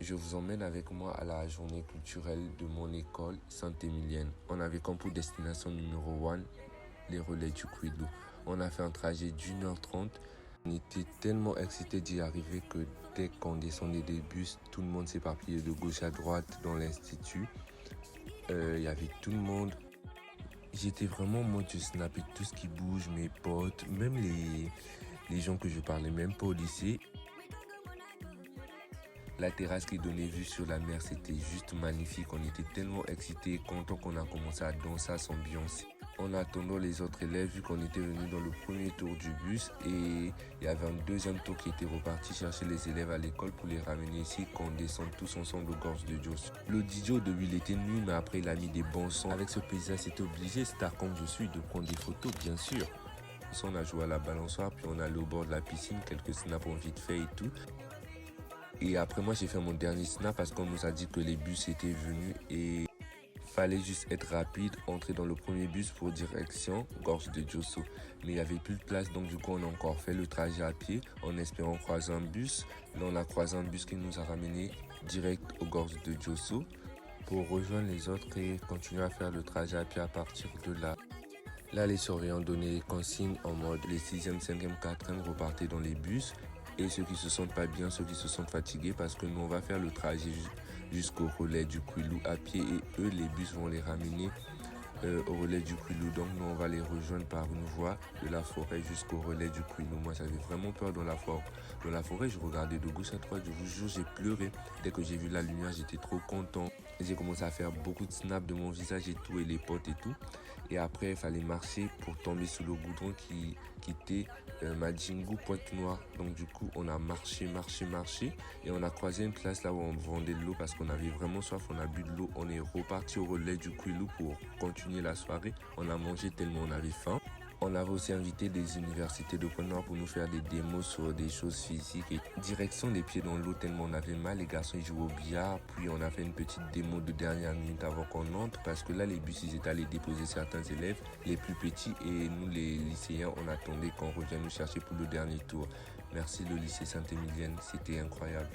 Je vous emmène avec moi à la journée culturelle de mon école Sainte-Émilienne. On avait comme pour destination numéro 1 les relais du Kouilou. On a fait un trajet d'1h30. On était tellement excités d'y arriver que dès qu'on descendait des bus, tout le monde s'éparpillait de gauche à droite dans l'institut. Il y avait tout le monde. J'étais vraiment en mode je snappais tout ce qui bouge, mes potes, même les gens que je parlais même pas au lycée. La terrasse qui donnait vue sur la mer, c'était juste magnifique. On était tellement excités, contents qu'on a commencé à danser, à s'ambiancer. En attendant les autres élèves, vu qu'on était venus dans le premier tour du bus et il y avait un deuxième tour qui était reparti chercher les élèves à l'école pour les ramener ici, qu'on descende tous ensemble au Gorge de Dios. Le DJ au début il était nul, mais après il a mis des bons sons. Avec ce paysage, c'était obligé, star comme je suis, de prendre des photos, bien sûr. On a joué à la balançoire, puis on allait au bord de la piscine, quelques snaps ont vite fait et tout. Et après moi j'ai fait mon dernier snap parce qu'on nous a dit que les bus étaient venus et fallait juste être rapide, entrer dans le premier bus pour direction Gorge de Diosso. Mais il n'y avait plus de place, donc du coup on a encore fait le trajet à pied en espérant croiser un bus. Là on a croisé un bus qui nous a ramené direct aux Gorges de Diosso pour rejoindre les autres et continuer à faire le trajet à pied à partir de là. Là les surveillants donnaient des consignes en mode les 6e, 5e, 4e repartaient dans les bus. Et ceux qui se sentent pas bien, ceux qui se sentent fatigués, parce que nous on va faire le trajet jusqu'au relais du Kouilou à pied et eux les bus vont les ramener au relais du Kouilou. Donc nous on va les rejoindre par une voie de la forêt jusqu'au relais du Kouilou. Moi j'avais vraiment peur dans la forêt. Dans la forêt, je regardais de gauche à droite, je vous jure, j'ai pleuré. Dès que j'ai vu la lumière, j'étais trop content. J'ai commencé à faire beaucoup de snaps de mon visage et tout, et les potes et tout. Et après, il fallait marcher pour tomber sous le goudron qui était Majingu Pointe-Noire. Donc du coup, on a marché. Et on a croisé une classe là où on vendait de l'eau parce qu'on avait vraiment soif. On a bu de l'eau. On est reparti au relais du Kouilou pour continuer la soirée. On a mangé tellement on avait faim. On avait aussi invité des universités de Pointe-Noire pour nous faire des démos sur des choses physiques et direction les pieds dans l'eau tellement on avait mal. Les garçons ils jouaient au billard, puis on a fait une petite démo de dernière minute avant qu'on entre parce que là les bus ils étaient allés déposer certains élèves, les plus petits et nous les lycéens on attendait qu'on revienne nous chercher pour le dernier tour. Merci le lycée Sainte-Émilienne, c'était incroyable.